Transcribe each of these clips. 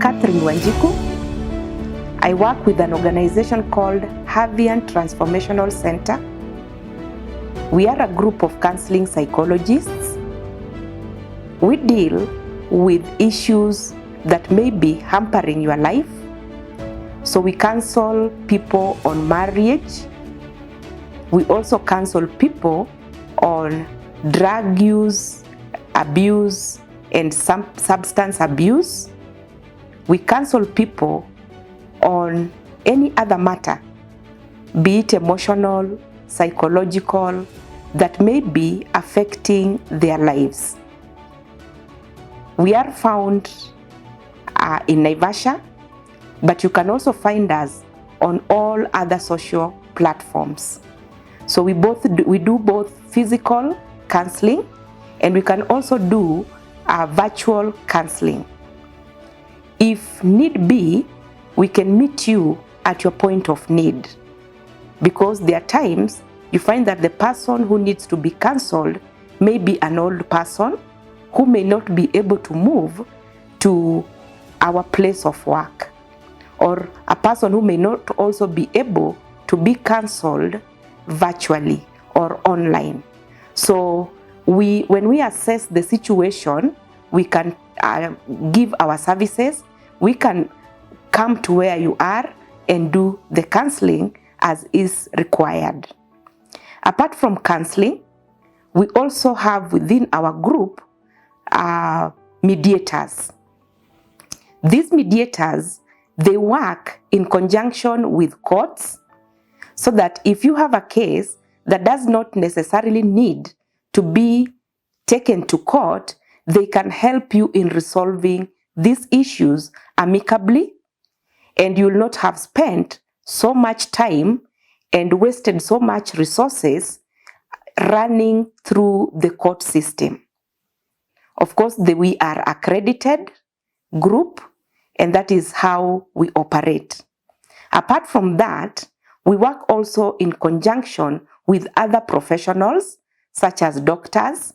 Catherine Wanjiku. I work with an organization called Havian Transformational Center. We are a group of counseling psychologists. We deal with issues that may be hampering your life. So we counsel people on marriage. We also counsel people on drug use, abuse, and substance abuse. We counsel people on any other matter, be it emotional, psychological, that may be affecting their lives. We are found in Naivasha, but you can also find us on all other social platforms. So we do both physical counseling, and we can also do virtual counseling. If need be, we can meet you at your point of need, because there are times you find that the person who needs to be counseled may be an old person who may not be able to move to our place of work, or a person who may not also be able to be counseled virtually or online. So when we assess the situation, we can give our services. We can come to where you are and do the counseling as is required. Apart from counseling, we also have within our group mediators. These mediators, they work in conjunction with courts, so that if you have a case that does not necessarily need to be taken to court, they can help you in resolving these issues amicably, and you'll not have spent so much time and wasted so much resources running through the court system. Of course, we are accredited group, and that is how we operate. Apart from that, we work also in conjunction with other professionals, such as doctors,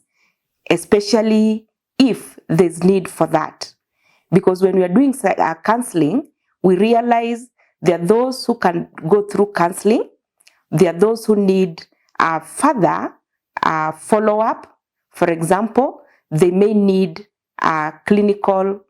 especially if there's need for that. Because when we are doing counseling, we realize there are those who can go through counseling. There are those who need further follow-up. For example, they may need clinical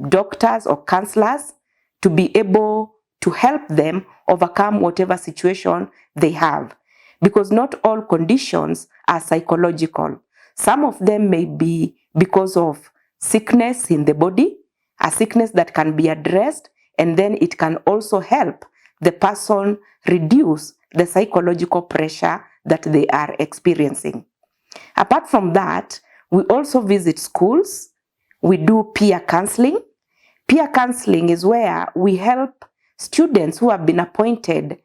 doctors or counselors to be able to help them overcome whatever situation they have. Because not all conditions are psychological. Some of them may be because of sickness in the body, a sickness that can be addressed, and then it can also help the person reduce the psychological pressure that they are experiencing. Apart from that, we also visit schools. We do peer counseling. Peer counseling is where we help students who have been appointed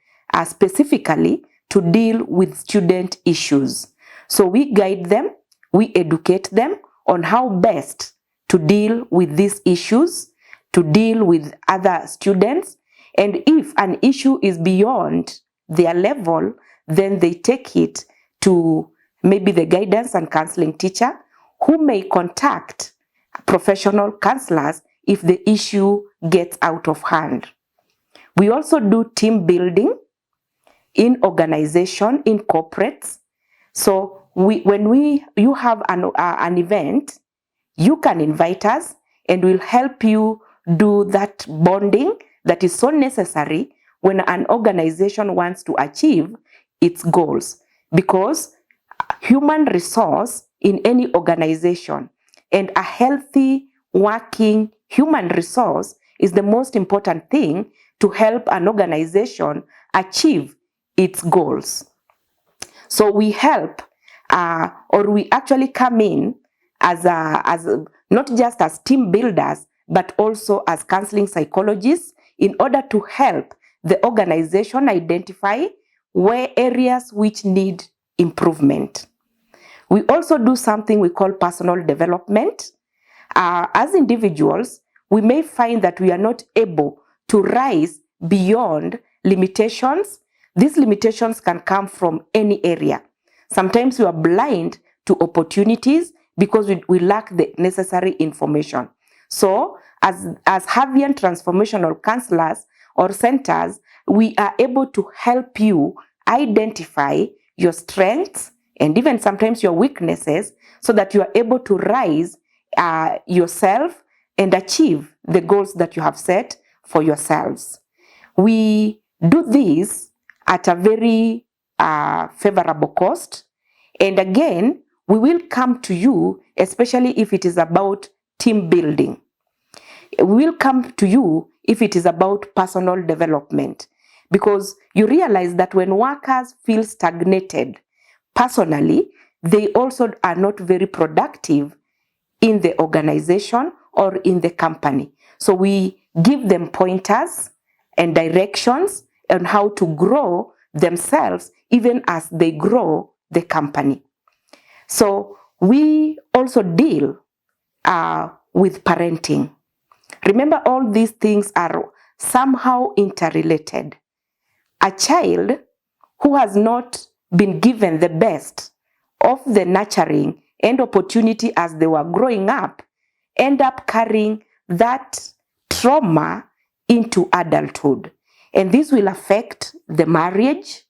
specifically to deal with student issues. So we guide them, we educate them on how best to deal with these issues, to deal with other students, and if an issue is beyond their level, then they take it to maybe the guidance and counseling teacher, who may contact professional counselors if the issue gets out of hand. We also do team building in organization, in corporates. So when you have an event, you can invite us, and we'll help you do that bonding that is so necessary when an organization wants to achieve its goals. Because human resource in any organization, and a healthy working human resource, is the most important thing to help an organization achieve its goals. So we help, or we actually come in as not just as team builders, but also as counseling psychologists, in order to help the organization identify where areas which need improvement. We also do something we call personal development. As individuals, we may find that we are not able to rise beyond limitations. These limitations can come from any area. Sometimes we are blind to opportunities because we lack the necessary information. So as Havian transformational counselors or centers, we are able to help you identify your strengths and even sometimes your weaknesses so that you are able to rise yourself and achieve the goals that you have set for yourselves. We do this at a very favorable cost. And again, we will come to you, especially if it is about team building. We will come to you if it is about personal development, because you realize that when workers feel stagnated personally, they also are not very productive in the organization or in the company. So we give them pointers and directions on how to grow themselves even as they grow the company. So we also deal with parenting. Remember, all these things are somehow interrelated. A child who has not been given the best of the nurturing and opportunity as they were growing up end up carrying that trauma into adulthood. And this will affect the marriage.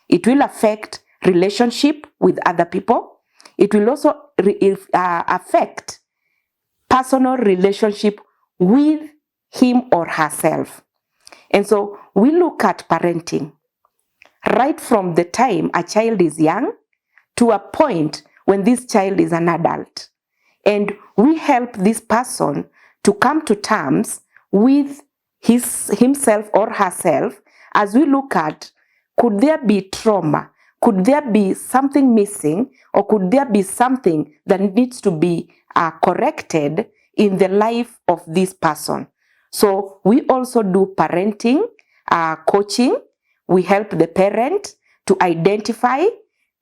It will affect relationship with other people. It will also affect personal relationship with him or herself. And so we look at parenting right from the time a child is young to a point when this child is an adult. And we help this person to come to terms with himself or herself as we look at, could there be trauma? Could there be something missing? Or could there be something that needs to be corrected in the life of this person? So we also do parenting, coaching. We help the parent to identify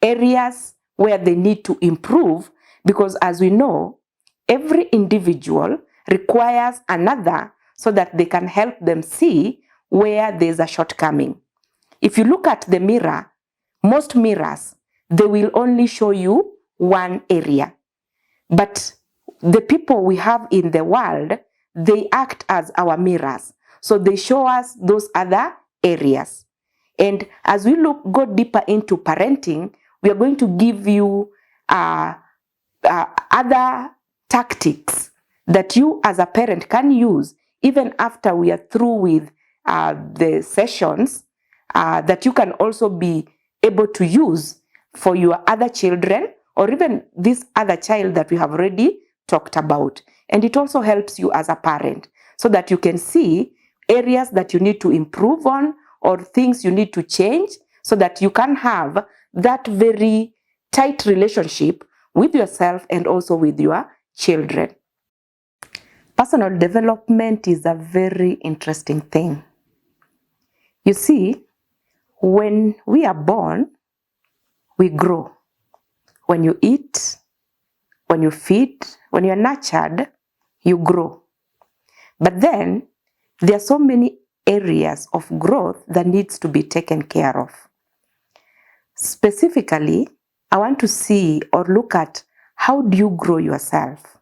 areas where they need to improve, because as we know, every individual requires another so that they can help them see where there's a shortcoming. If you look at the mirror, most mirrors, they will only show you one area. But the people we have in the world, they act as our mirrors. So they show us those other areas. And as we go deeper into parenting, we are going to give you other tactics that you as a parent can use even after we are through with the sessions, that you can also be able to use for your other children or even this other child that we have already talked about. And it also helps you as a parent so that you can see areas that you need to improve on or things you need to change so that you can have that very tight relationship with yourself and also with your children. Personal development is a very interesting thing. You see, when we are born, we grow. When you eat, when you feed, when you're nurtured, you grow. But then there are so many areas of growth that needs to be taken care of. Specifically, I want to see or look at, how do you grow yourself?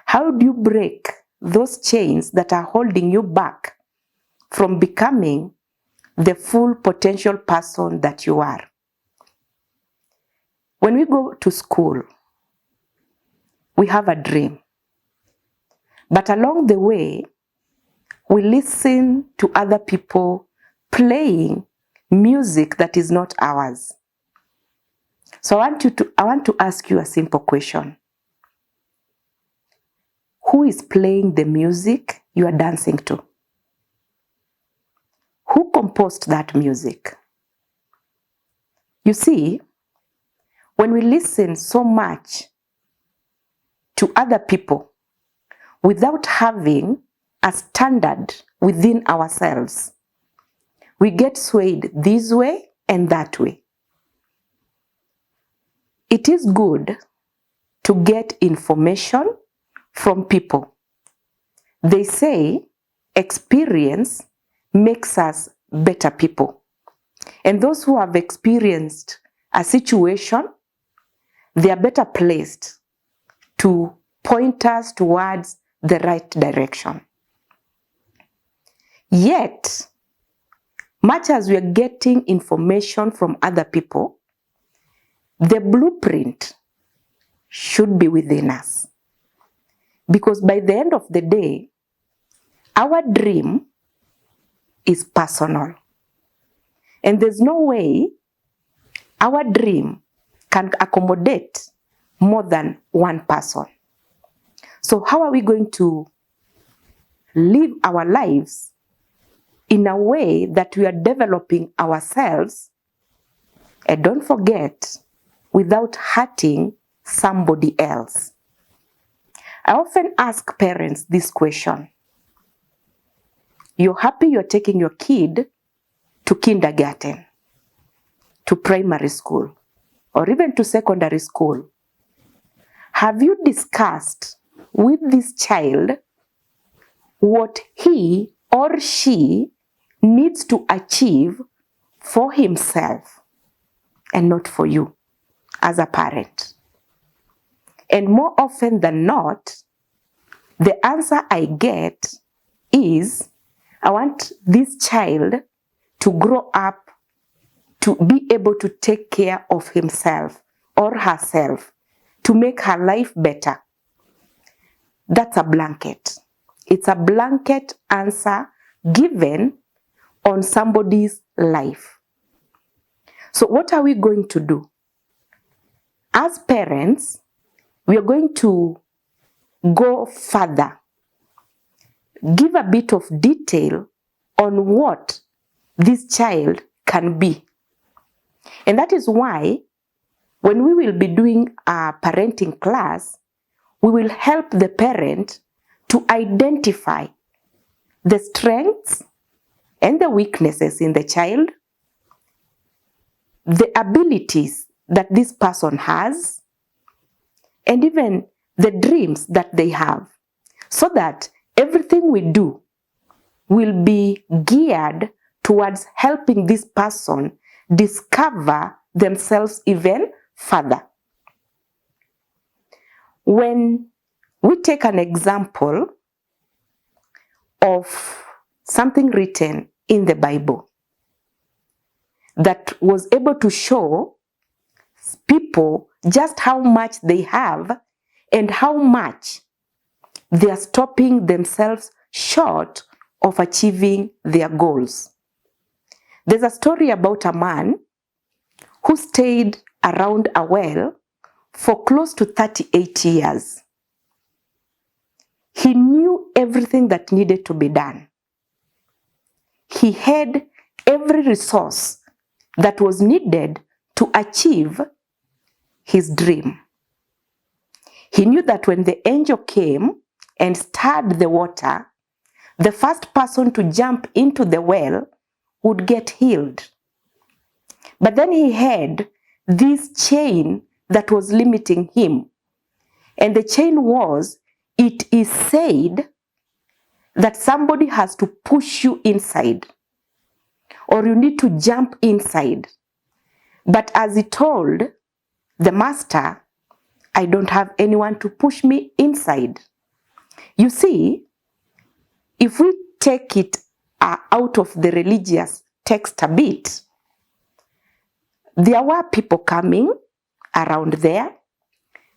How do you break those chains that are holding you back from becoming the full potential person that you are? When we go to school, we have a dream. But along the way, we listen to other people playing music that is not ours. So I want to ask you a simple question. Who is playing the music you are dancing to? Who composed that music? You see, when we listen so much to other people without having a standard within ourselves, we get swayed this way and that way. It is good to get information from people. They say experience makes us better people. And those who have experienced a situation, they are better placed to point us towards the right direction. Yet, much as we are getting information from other people, the blueprint should be within us. Because by the end of the day, our dream is personal. And there's no way our dream can accommodate more than one person. So how are we going to live our lives in a way that we are developing ourselves, and don't forget, without hurting somebody else? I often ask parents this question. You're happy you're taking your kid to kindergarten, to primary school, or even to secondary school. Have you discussed with this child what he or she needs to achieve for himself and not for you as a parent? And more often than not, the answer I get is, I want this child to grow up to be able to take care of himself or herself, to make her life better. That's a blanket. It's a blanket answer given on somebody's life. So what are we going to do? As parents, we are going to go further, give a bit of detail on what this child can be. And that is why when we will be doing a parenting class, we will help the parent to identify the strengths and the weaknesses in the child, the abilities that this person has, and even the dreams that they have, so that everything we do will be geared towards helping this person discover themselves even further. When we take an example of something written in the Bible that was able to show people just how much they have and how much they are stopping themselves short of achieving their goals. There's a story about a man who stayed around a well for close to 38 years. He knew everything that needed to be done. He had every resource that was needed to achieve his dream. He knew that when the angel came and stirred the water, the first person to jump into the well would get healed. But then he had this chain that was limiting him. And the chain was, it is said that somebody has to push you inside, or you need to jump inside. But as he told the master, I don't have anyone to push me inside. You see, if we take it out of the religious text a bit, there were people coming around there.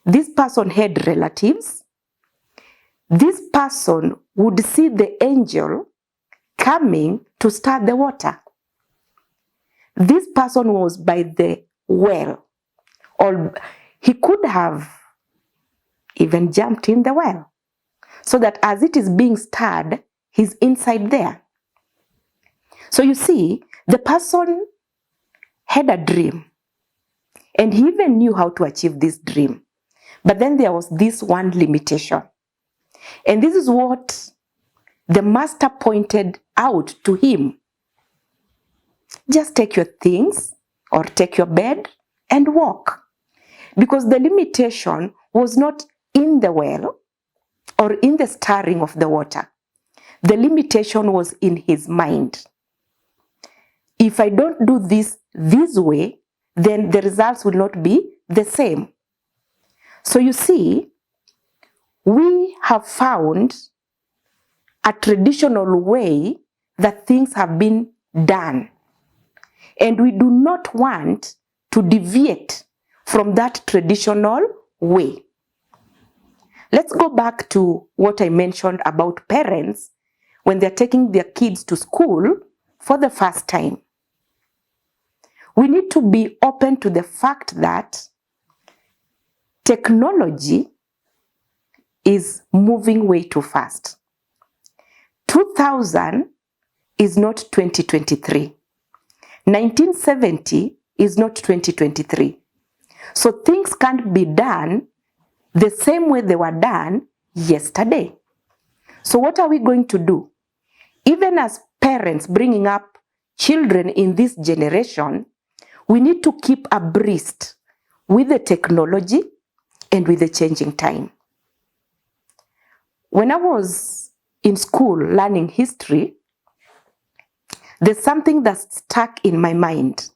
This person had relatives. This person would see the angel coming to stir the water. This person was by the well, or he could have even jumped in the well, so that as it is being stirred, he's inside there. So you see, the person had a dream, and he even knew how to achieve this dream. But then there was this one limitation. And this is what the master pointed out to him. Just take your things, or take your bed and walk. Because the limitation was not in the well or in the stirring of the water. The limitation was in his mind. If I don't do this way, then the results will not be the same. So you see, we have found a traditional way that things have been done. And we do not want to deviate from that traditional way. Let's go back to what I mentioned about parents when they're taking their kids to school for the first time. We need to be open to the fact that technology is moving way too fast. 2000 is not 2023. 1970 is not 2023. So things can't be done the same way they were done yesterday. So what are we going to do? Even as parents bringing up children in this generation, we need to keep abreast with the technology and with the changing time. When I was in school learning history, there's something that stuck in my mind.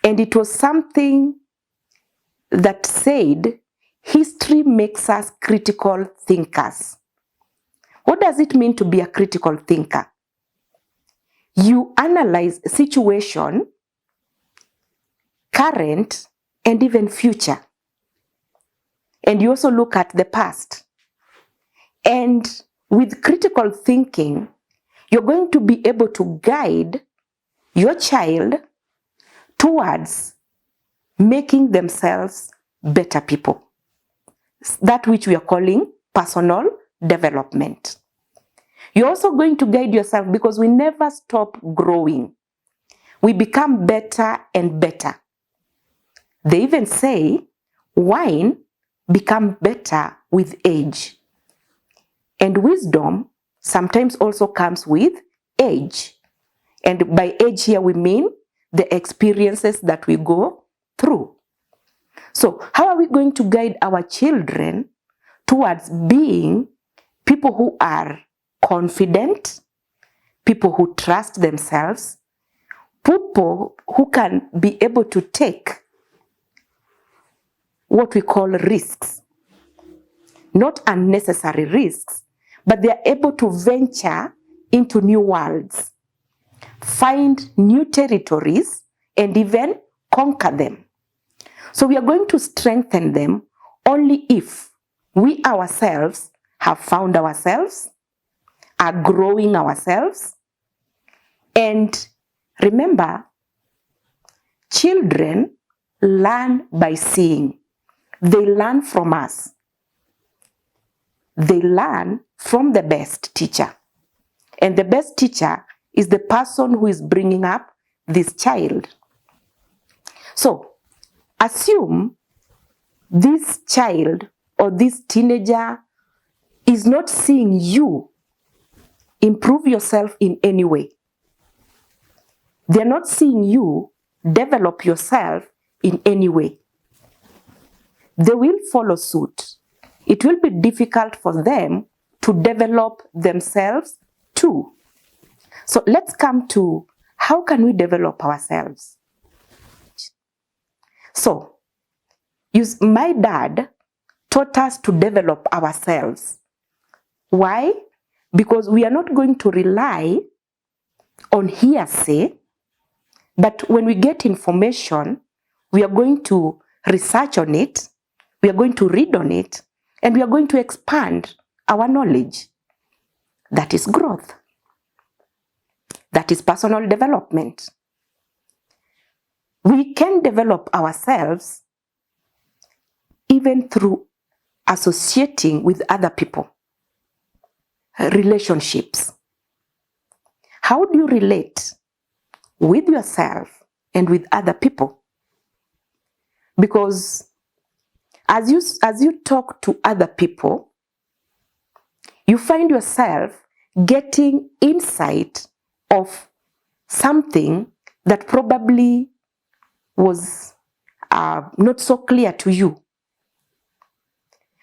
And it was something that said, history makes us critical thinkers. What does it mean to be a critical thinker? You analyze situation, current, and even future. And you also look at the past. And with critical thinking, you're going to be able to guide your child towards making themselves better people. That which we are calling personal development. You're also going to guide yourself because we never stop growing. We become better and better. They even say wine becomes better with age. And wisdom sometimes also comes with age. And by age here we mean the experiences that we go through. So how are we going to guide our children towards being people who are confident, people who trust themselves, people who can be able to take what we call risks? Not unnecessary risks, but they are able to venture into new worlds, find new territories, and even conquer them. So we are going to strengthen them only if we ourselves have found ourselves, are growing ourselves. And remember, children learn by seeing. They learn from us. They learn from the best teacher. And the best teacher is the person who is bringing up this child. So, assume this child or this teenager is not seeing you improve yourself in any way. They're not seeing you develop yourself in any way. They will follow suit. It will be difficult for them to develop themselves too. So let's come to how can we develop ourselves? So, my dad taught us to develop ourselves. Why? Because we are not going to rely on hearsay, but when we get information, we are going to research on it, we are going to read on it, and we are going to expand our knowledge. That is growth. That is personal development. We can develop ourselves even through associating with other people. Relationships. How do you relate with yourself and with other people? Because as you talk to other people, you find yourself getting insight of something that probably was not so clear to you.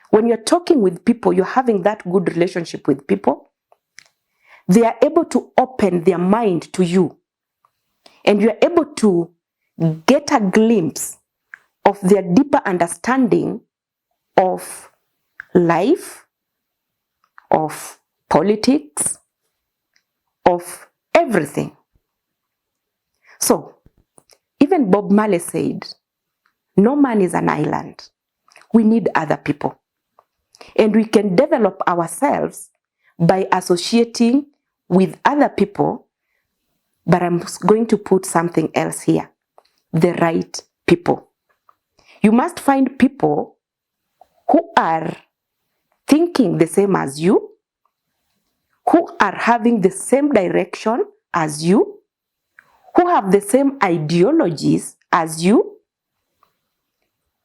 When you're talking with people, you're having that good relationship with people, they are able to open their mind to you. And you're able to get a glimpse of their deeper understanding of life, of politics, of everything. So, even Bob Marley said, no man is an island. We need other people. And we can develop ourselves by associating with other people, but I'm going to put something else here, the right people. You must find people who are thinking the same as you, who are having the same direction as you, who have the same ideologies as you,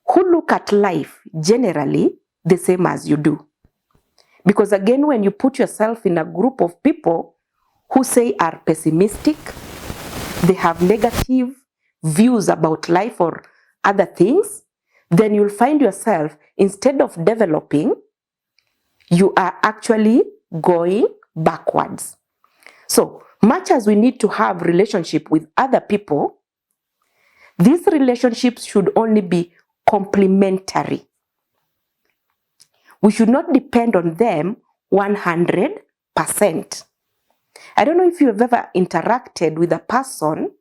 who look at life generally the same as you do. Because again, when you put yourself in a group of people who say are pessimistic, they have negative views about life or other things, then you'll find yourself, instead of developing, you are actually going backwards. So much as we need to have relationship with other people, these relationships should only be complementary. We should not depend on them 100%. I don't know if you have ever interacted with a person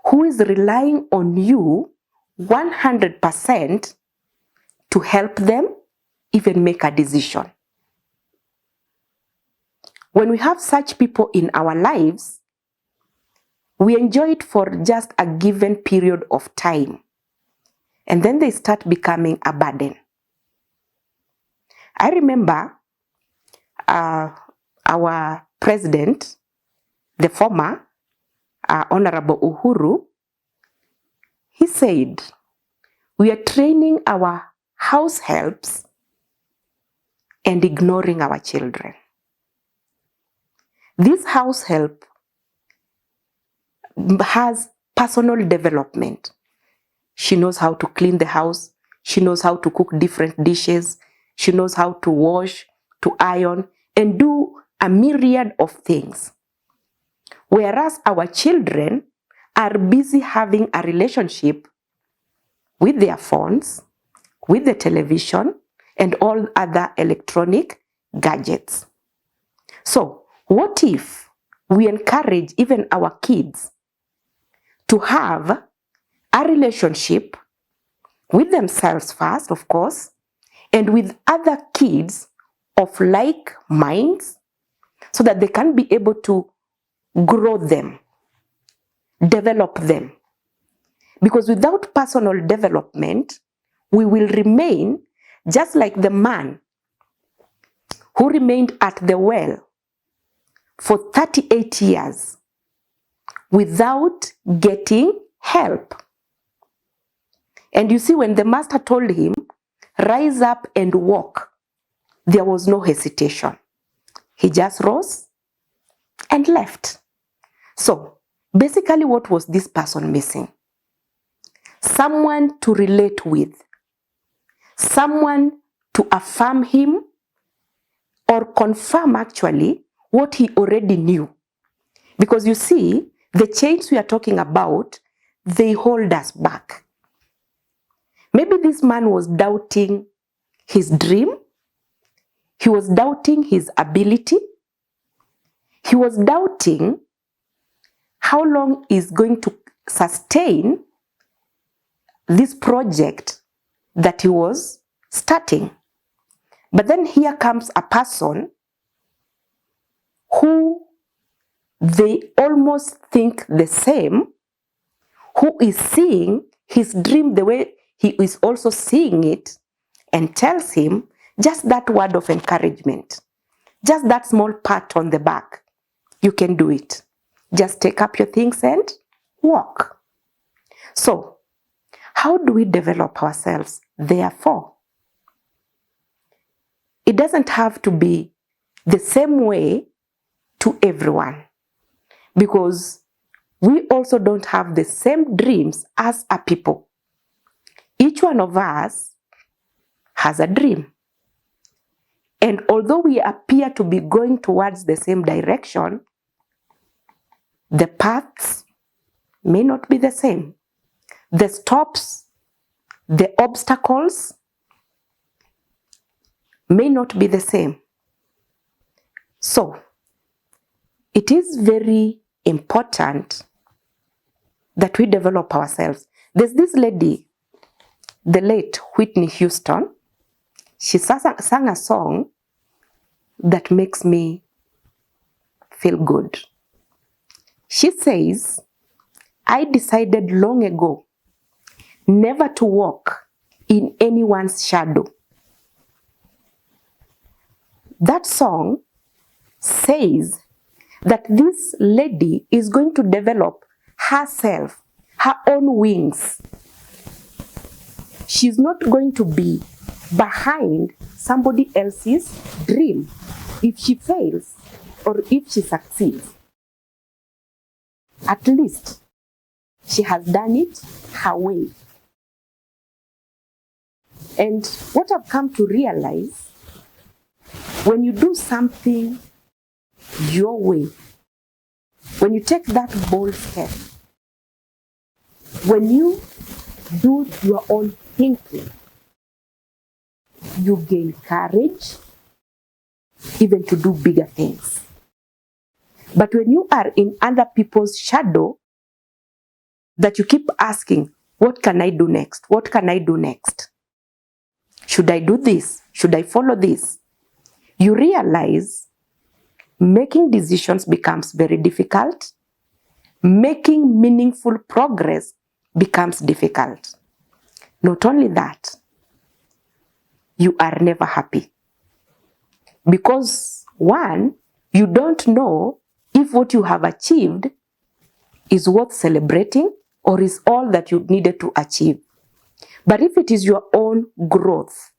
who is relying on you 100% to help them even make a decision. When we have such people in our lives, we enjoy it for just a given period of time, and then they start becoming a burden. I remember our president, the former Honorable Uhuru, he said, we are training our house helps and ignoring our children. This house help has personal development. She knows how to clean the house. She knows how to cook different dishes. She knows how to wash, to iron, and do a myriad of things. Whereas our children are busy having a relationship with their phones, with the television, and all other electronic gadgets. So, what if we encourage even our kids to have a relationship with themselves first, of course, and with other kids of like minds, so that they can be able to grow them, develop them. Because without personal development, we will remain just like the man who remained at the well for 38 years without getting help. And you see, when the master told him, rise up and walk, there was no hesitation. He just rose and left. So, basically, what was this person missing? Someone to relate with, someone to affirm him or confirm actually what he already knew. Because you see, the chains we are talking about, they hold us back. Maybe this man was doubting his dream. He was doubting his ability. He was doubting how long is going to sustain this project that he was starting. But then here comes a person who they almost think the same, who is seeing his dream the way he is also seeing it, and tells him just that word of encouragement, just that small pat on the back. You can do it. Just take up your things and walk. So, how do we develop ourselves? Therefore, it doesn't have to be the same way to everyone, because we also don't have the same dreams as a people. Each one of us has a dream. And although we appear to be going towards the same direction, the paths may not be the same. The stops, the obstacles may not be the same. So, it is very important that we develop ourselves. There's this lady, the late Whitney Houston. She sang a song that makes me feel good. She says, I decided long ago never to walk in anyone's shadow. That song says that this lady is going to develop herself, her own wings. She's not going to be behind somebody else's dream if she fails or if she succeeds. At least she has done it her way. And what I've come to realize, when you do something your way, when you take that bold step, when you do your own thinking, you gain courage even to do bigger things. But when you are in other people's shadow, that you keep asking, what can I do next? What can I do next? Should I do this? Should I follow this? You realize making decisions becomes very difficult. Making meaningful progress becomes difficult. Not only that, you are never happy. Because one, you don't know if what you have achieved is worth celebrating or is all that you needed to achieve. But if it is your own growth,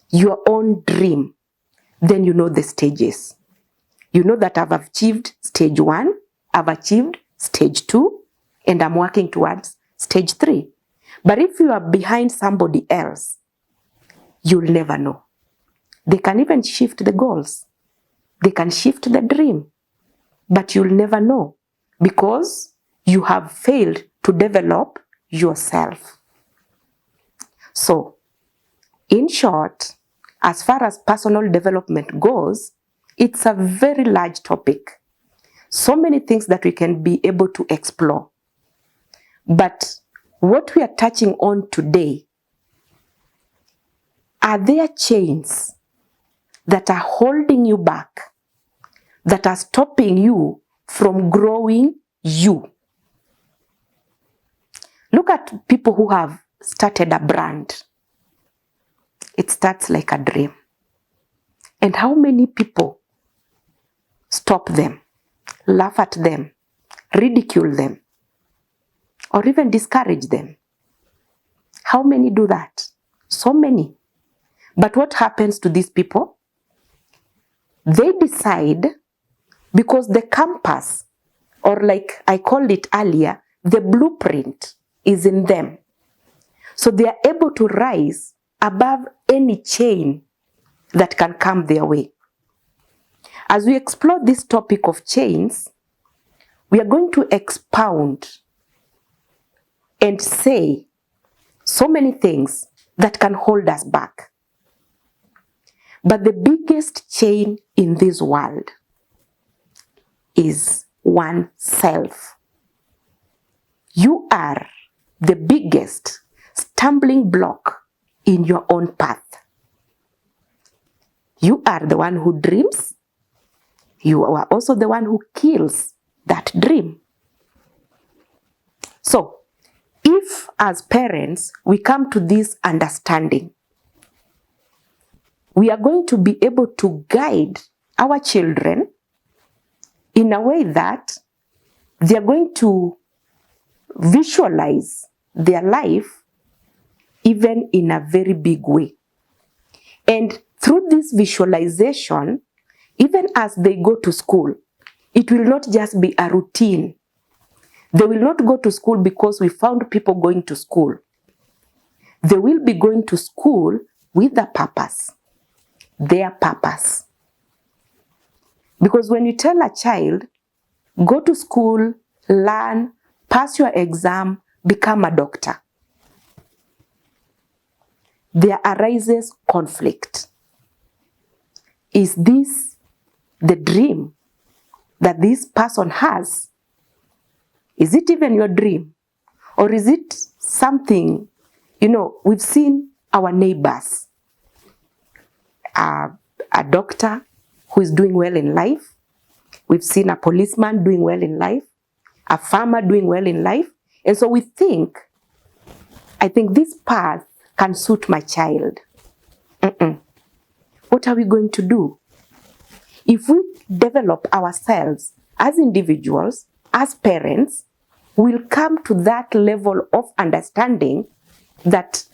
your own dream, then you know the stages. You know that I've achieved stage 1, I've achieved stage 2, and I'm working towards stage 3. But if you are behind somebody else, you'll never know. They can even shift the goals. They can shift the dream. But you'll never know because you have failed to develop yourself. So, in short, as far as personal development goes, it's a very large topic. So many things that we can be able to explore. But what we are touching on today, are there chains that are holding you back, that are stopping you from growing you? Look at people who have started a brand. It starts like a dream. And how many people stop them, laugh at them, ridicule them, or even discourage them? How many do that? So many. But what happens to these people? They decide, because the compass, or like I called it earlier, the blueprint is in them. So they are able to rise above any chain that can come their way. As we explore this topic of chains, we are going to expound and say so many things that can hold us back. But the biggest chain in this world is oneself. You are the biggest stumbling block in your own path. You are the one who dreams. You are also the one who kills that dream. So, if as parents we come to this understanding, we are going to be able to guide our children in a way that they are going to visualize their life even in a very big way. And through this visualization, even as they go to school, it will not just be a routine. They will not go to school because we found people going to school. They will be going to school with a purpose, their purpose. Because when you tell a child, go to school, learn, pass your exam, become a doctor, there arises conflict. Is this the dream that this person has? Is it even your dream? Or is it something, we've seen our neighbors, a doctor who is doing well in life. We've seen a policeman doing well in life, a farmer doing well in life. And so we think, I think this path can suit my child. What are we going to do? If we develop ourselves as individuals, as parents, we'll come to that level of understanding that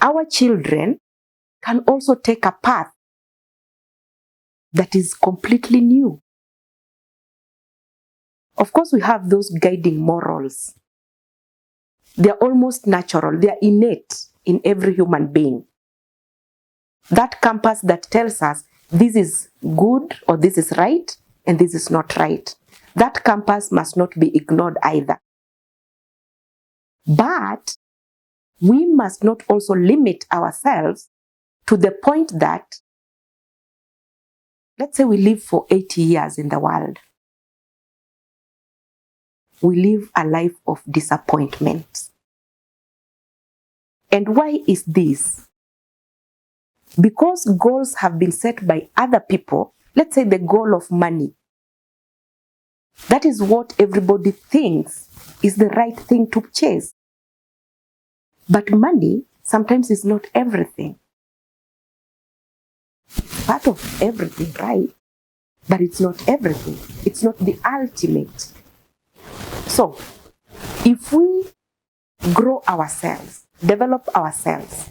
our children can also take a path that is completely new. Of course, we have those guiding morals. They're almost natural. They're innate in every human being. That compass that tells us this is good or this is right and this is not right. That compass must not be ignored either. But we must not also limit ourselves to the point that, let's say we live for 80 years in the world. We live a life of disappointment. And why is this? Because goals have been set by other people. Let's say the goal of money. That is what everybody thinks is the right thing to chase. But money sometimes is not everything. It's part of everything, right? But it's not everything. It's not the ultimate. So, if we grow ourselves, develop ourselves,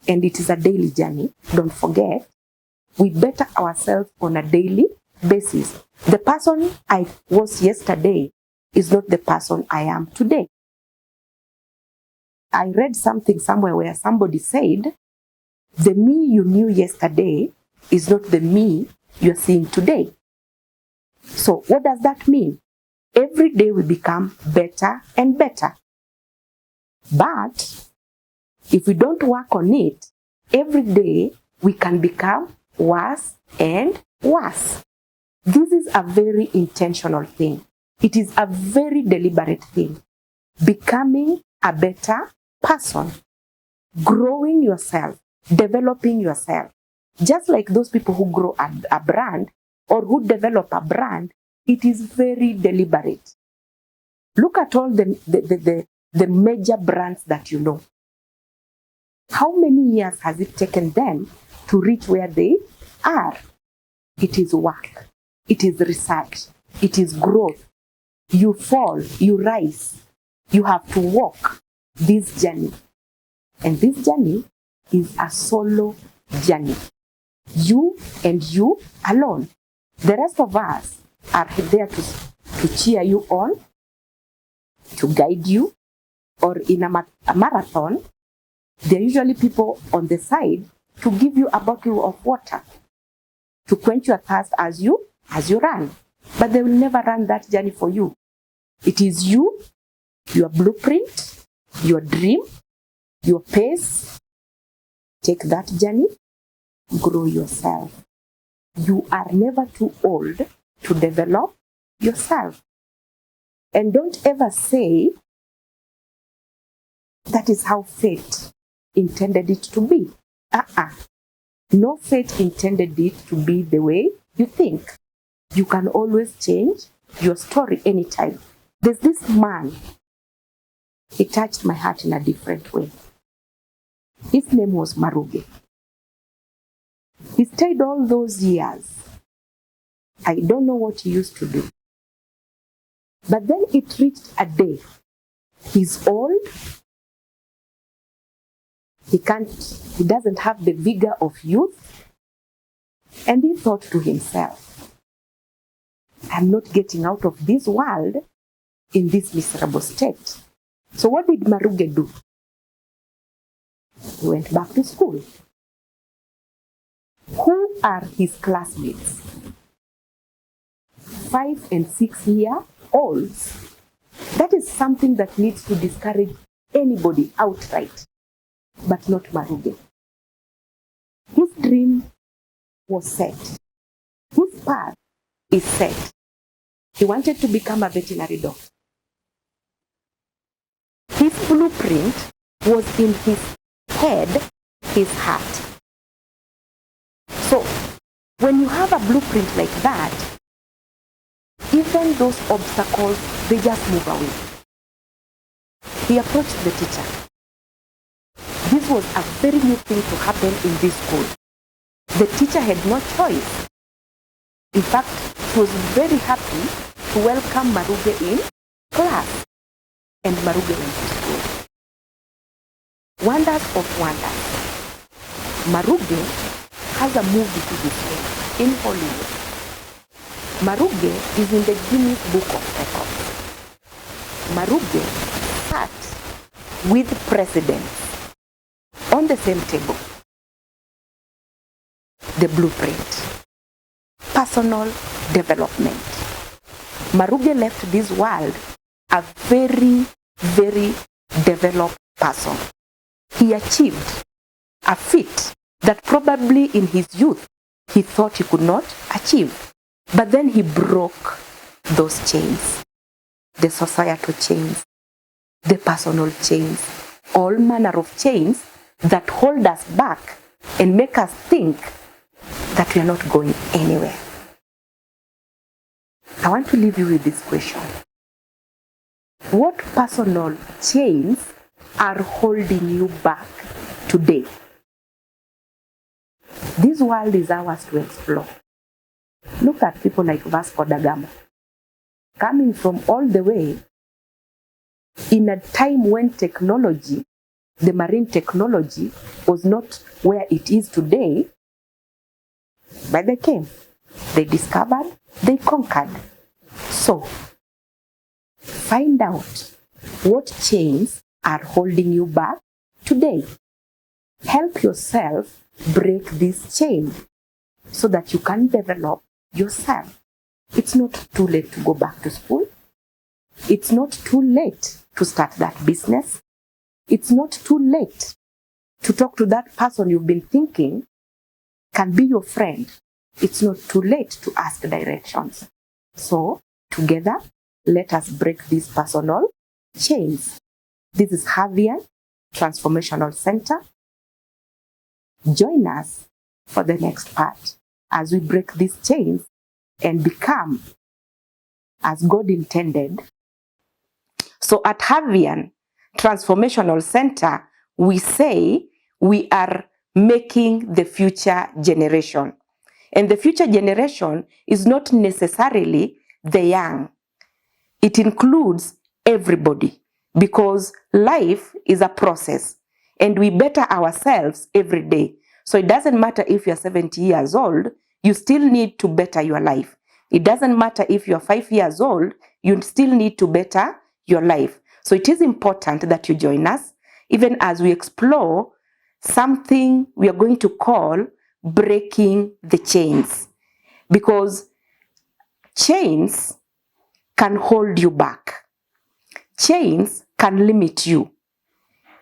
and it is a daily journey, don't forget, we better ourselves on a daily basis. The person I was yesterday is not the person I am today. I read something somewhere where somebody said, the me you knew yesterday is not the me you're seeing today. So what does that mean? Every day we become better and better. But if we don't work on it, every day we can become worse and worse. This is a very intentional thing. It is a very deliberate thing. Becoming a better person. Growing yourself. Developing yourself. Just like those people who grow a brand or who develop a brand, it is very deliberate. Look at all the major brands that you know. How many years has it taken them to reach where they are? It is work. It is research. It is growth. You fall, you rise. You have to walk this journey. And this journey is a solo journey. You and you alone. The rest of us are there to cheer you on, to guide you, or in a marathon, there are usually people on the side to give you a bottle of water, to quench your thirst as you run. But they will never run that journey for you. It is you, your blueprint, your dream, your pace. Take that journey, grow yourself. You are never too old to develop yourself. And don't ever say, that is how fate intended it to be. No fate intended it to be the way you think. You can always change your story anytime. There's this man, he touched my heart in a different way. His name was Maruge. He stayed all those years. I don't know what he used to do. But then it reached a day. He's old. He doesn't have the vigor of youth. And he thought to himself, I'm not getting out of this world in this miserable state. So what did Maruge do? He went back to school. Who are his classmates? 5 and 6 year olds. That is something that needs to discourage anybody outright, but not Maruge. His dream was set. His path is set. He wanted to become a veterinary doctor. His blueprint was in his head, his heart. So, when you have a blueprint like that, even those obstacles, they just move away. He approached the teacher. This was a very new thing to happen in this school. The teacher had no choice. In fact, she was very happy to welcome Maruge in class. And Maruge went to school. Wonders of wonders. Maruge has a movie to this day in Hollywood. Maruge is in the Guinness Book of Records. Maruge sat with presidents on the same table. The blueprint. Personal development. Maruge left this world a very, very developed person. He achieved a feat that probably in his youth he thought he could not achieve. But then he broke those chains, the societal chains, the personal chains, all manner of chains that hold us back and make us think that we are not going anywhere. I want to leave you with this question. What personal chains are holding you back today? This world is ours to explore. Look at people like Vasco da Gama, coming from all the way in a time when technology, the marine technology, was not where it is today, but they came, they discovered, they conquered. So, find out what chains are holding you back today. Help yourself break this chain so that you can develop yourself. It's not too late to go back to school. It's not too late to start that business. It's not too late to talk to that person you've been thinking can be your friend. It's not too late to ask directions. So, together, let us break these personal chains. This is Havian Transformational Center. Join us for the next part as we break these chains and become as God intended. So at Havian Transformational Center, we say we are making the future generation. And the future generation is not necessarily the young. It includes everybody because life is a process and we better ourselves every day. So it doesn't matter if you're 70 years old, you still need to better your life. It doesn't matter if you're 5 years old, you still need to better your life. So it is important that you join us, even as we explore something we are going to call breaking the chains. Because chains can hold you back. Chains can limit you.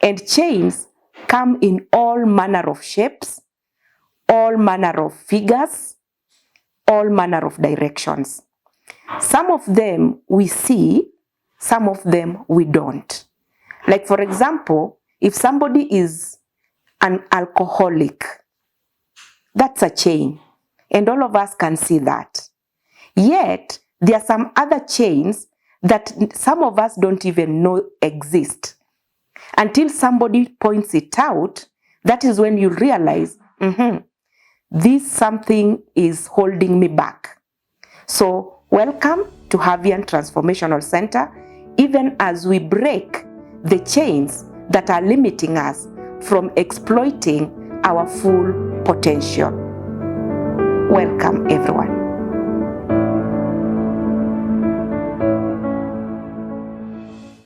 And chains come in all manner of shapes, all manner of figures, all manner of directions. Some of them we see, some of them we don't. Like for example, if somebody is an alcoholic, that's a chain. And all of us can see that. Yet, there are some other chains that some of us don't even know exist. Until somebody points it out, that is when you realize, this something is holding me back. So, welcome to Havian Transformational Center, even as we break the chains that are limiting us from exploiting our full potential. Welcome, everyone.